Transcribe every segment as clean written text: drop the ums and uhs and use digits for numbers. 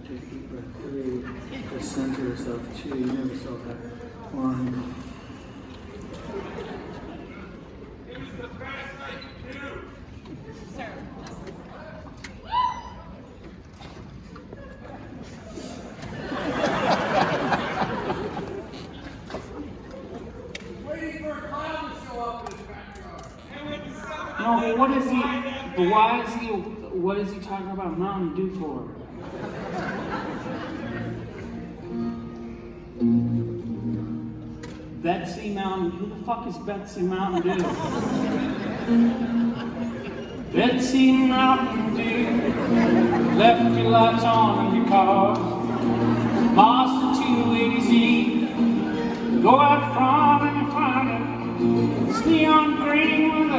Take a deep breath. 3. Just center yourself. 2. You never saw that. 1. No, but what is he talking about Mountain Dew for? Betsy Mountain, who the fuck is Betsy Mountain Dew? Betsy Mountain Dew, left your lights on in your car. Mazda 280Z, go out front and find it. It's neon green with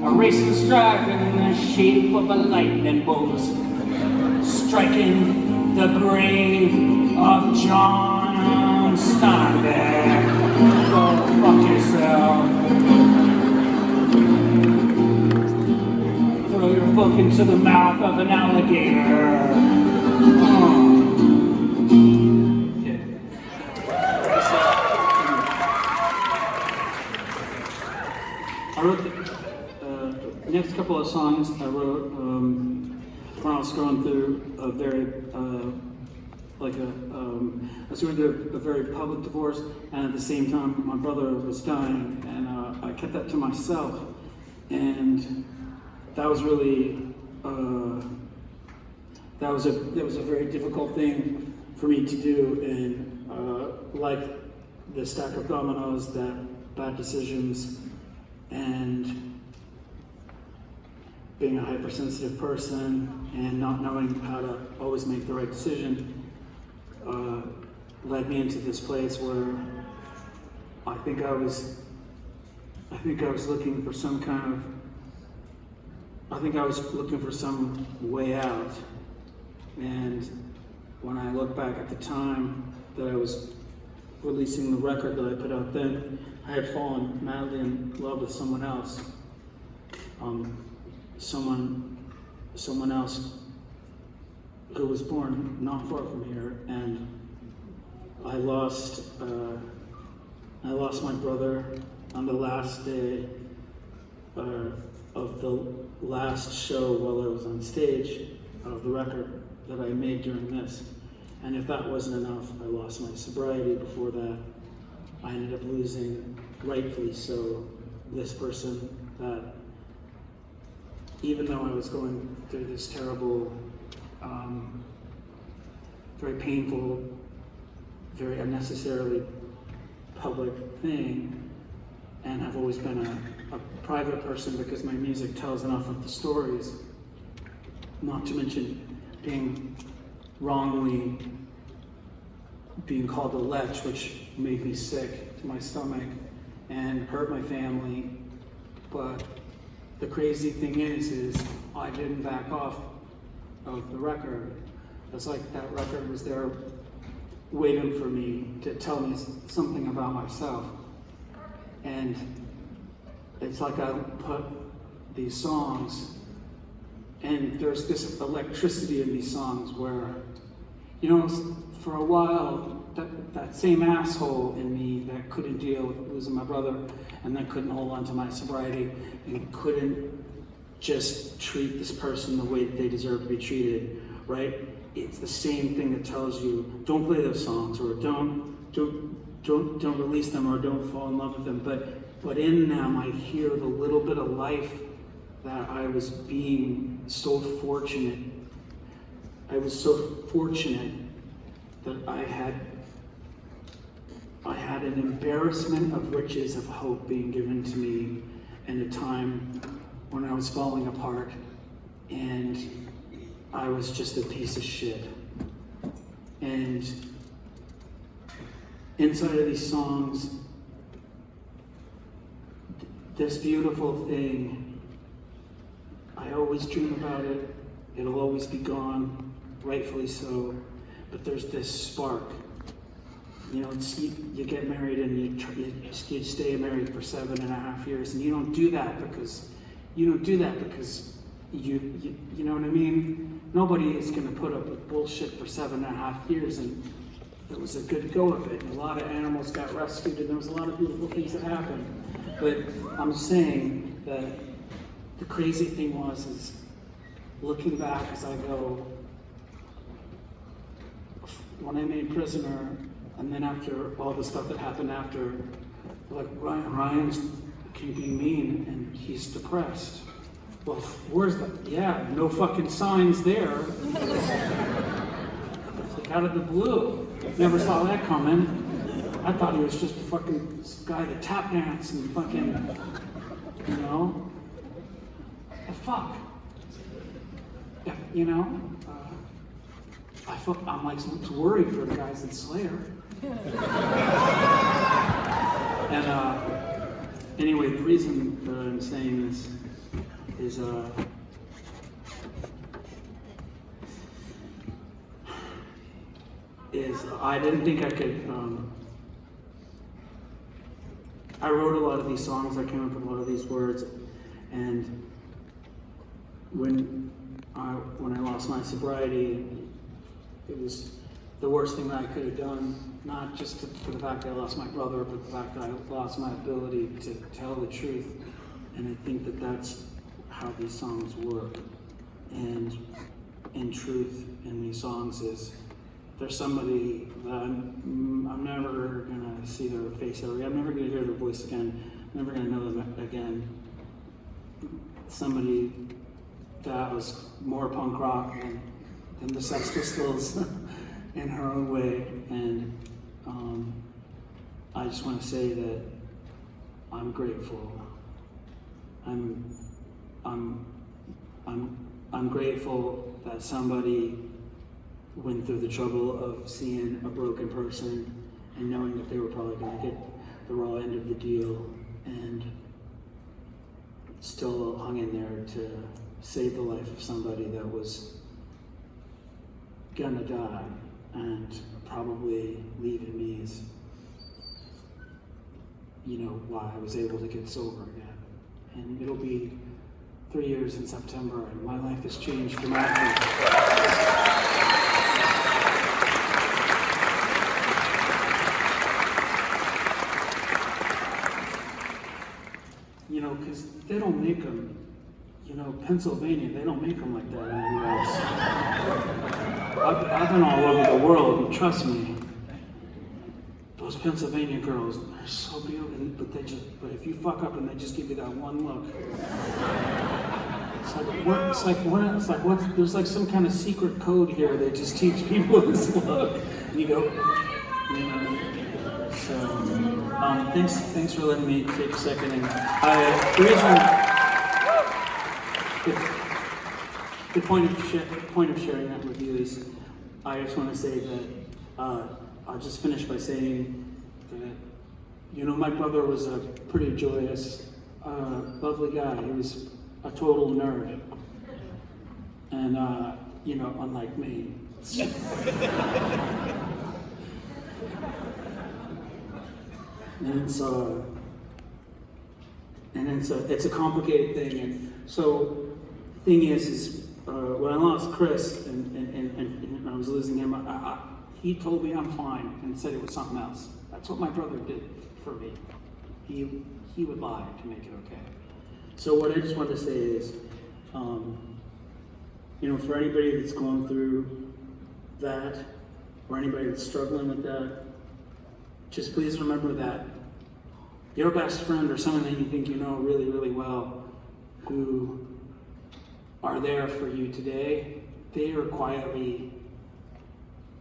a racing stripe in the shape of a lightning bolt, striking the grave of John Steinbeck. Go fuck yourself. Throw your book into the mouth of an alligator. I wrote the next couple of songs I wrote when I was going through a very I was going through a very public divorce, and at the same time my brother was dying, and I kept that to myself, and that was really that was a very difficult thing for me to do, and like the stack of dominoes, that bad decisions and being a hypersensitive person and not knowing how to always make the right decision led me into this place where I think I was looking for some way out. And when I look back at the time that I was releasing the record that I put out then, I had fallen madly in love with someone else. Someone else who was born not far from here, and I lost my brother on the last day of the last show while I was on stage of the record that I made during this. And if that wasn't enough, I lost my sobriety before that. I ended up losing, rightfully so, this person that, even though I was going through this terrible, very painful, very unnecessarily public thing, and I've always been a private person because my music tells enough of the stories, not to mention being wrongly being called a lech, which made me sick to my stomach and hurt my family. But the crazy thing is I didn't back off of the record. It's like that record was there waiting for me to tell me something about myself. And it's like I put these songs, and there's this electricity in these songs where, for a while, that same asshole in me that couldn't deal with losing my brother and that couldn't hold on to my sobriety and couldn't just treat this person the way that they deserve to be treated, right? It's the same thing that tells you, don't play those songs, or don't release them, or don't fall in love with them. But in them, I hear the little bit of life that I was being so fortunate. I was so fortunate that I had an embarrassment of riches of hope being given to me in a time when I was falling apart and I was just a piece of shit. And inside of these songs, this beautiful thing, I always dream about it, it'll always be gone, rightfully so, but there's this spark. You get married and you stay married for 7.5 years, and you don't do that because you know what I mean? Nobody is going to put up with bullshit for 7.5 years, and it was a good go of it. And a lot of animals got rescued, and there was a lot of beautiful things that happened. But I'm saying that the crazy thing is looking back as I go, when I made Prisoner, and then after all the stuff that happened after, like Ryan's can be mean and he's depressed. Well, where's the, yeah, no fucking signs there. Like out of the blue. Never saw that coming. I thought he was just a fucking guy that tap dance and fucking, you know? The fuck? Yeah, you know? I'm like worried for the guys in Slayer. And anyway, the reason that I'm saying this is I didn't think I could. I wrote a lot of these songs. I came up with a lot of these words, and when I lost my sobriety, it was the worst thing that I could have done. Not just for the fact that I lost my brother, but the fact that I lost my ability to tell the truth. And I think that that's how these songs work. And in truth, in these songs is there's somebody that I'm never gonna see their face ever. I'm never gonna hear their voice again. I'm never gonna know them again. Somebody that was more punk rock than the Sex Pistols in her own way. And I just want to say that I'm grateful. I'm grateful that somebody went through the trouble of seeing a broken person and knowing that they were probably going to get the raw end of the deal and still hung in there to save the life of somebody that was gonna die and probably leaving me as, you know, why I was able to get sober again. And it'll be 3 years in September, and my life has changed dramatically. You know, because they don't make them, you know, Pennsylvania, they don't make them like that anywhere else. I've been all over the world, and trust me, those Pennsylvania girls, they're so beautiful, but if you fuck up and they just give you that one look, there's like some kind of secret code here they just teach people this look. And you go, you know. So, thanks for letting me take a second. And the point of sharing that with you is, I just want to say that I'll just finish by saying that, you know, my brother was a pretty joyous, lovely guy. He was a total nerd, and you know, unlike me. It's a complicated thing. And so the thing is when I lost Chris and I was losing him, he told me I'm fine and said it was something else. That's what my brother did for me. He would lie to make it okay. So what I just wanted to say is, you know, for anybody that's going through that, or anybody that's struggling with that, just please remember that your best friend or someone that you think you know really, really well, who are there for you today, they are quietly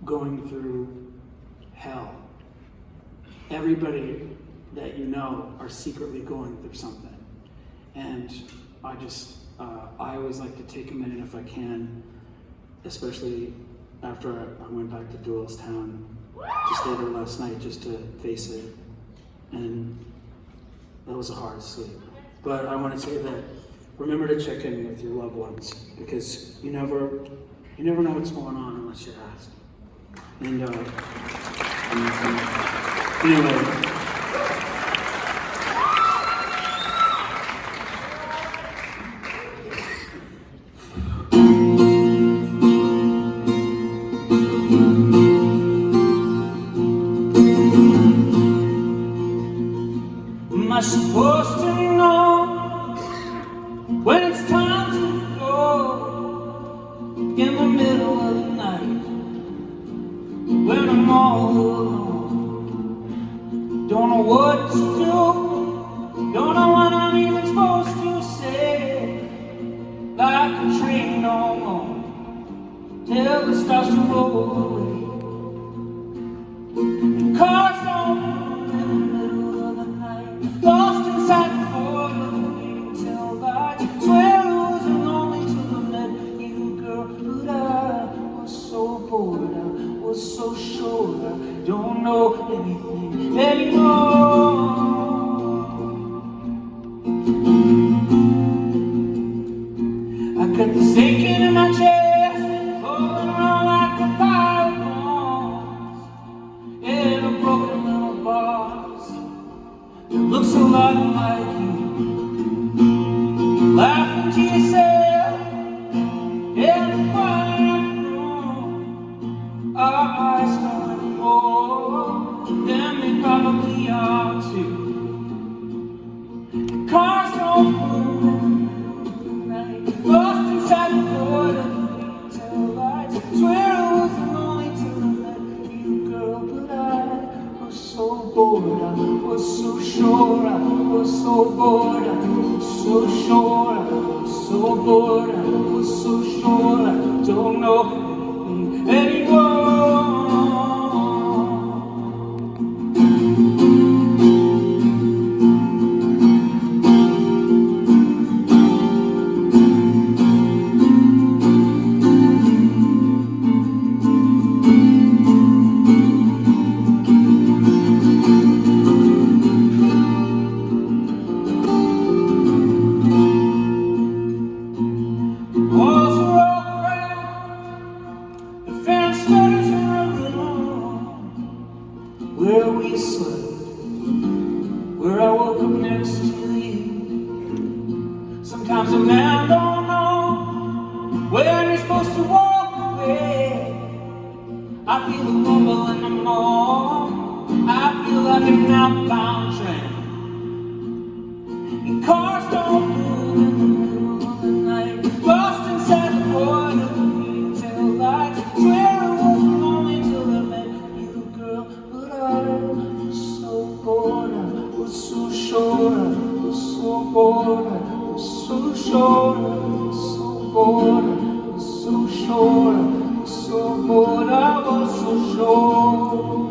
going through hell. Everybody that you know are secretly going through something. And I always like to take a minute if I can, especially after I went back to Doylestown, to stay there last night just to face it. And that was a hard sleep. But I want to say that remember to check in with your loved ones, because you never know what's going on unless you ask. And anyway. When it's time to go in the middle of the night, when I'm all alone, don't know what to do, don't know what I'm even supposed to say. Like a train on home till it starts to roll away. The cars don't move in the middle of the night, lost inside the void of the fading tail light. Swear it wasn't lonely till I met you, girl, but I was so bored, I was so sure I don't know anything anymore. I got this aching in my chest, rolling around like a pile of bones in a broken little box that looks a lot like you. Laughing to yourself in the quiet room, our eyes started more than they probably are too. The cars don't move, lost inside the void of the tail lights. Swear I wasn't lonely till I met you, girl, but I was so bored, I was so sure, I was so bored, I was so sure, I was so bored, I was so sure, I don't know anything anymore. Where we slept, where I woke up next to you. Sometimes a man don't know where he's supposed to walk away. I feel the rumble in the morning, I feel like an outbound train. And cars don't move in the middle of the night, lost inside the void of the fading tail lights. Swear I wasn't lonely till I met you, girl, but I was so bored, I was so sure, I was so bored, I was so sure, I was so bored, I was so sure, I was so bored, I was so sure.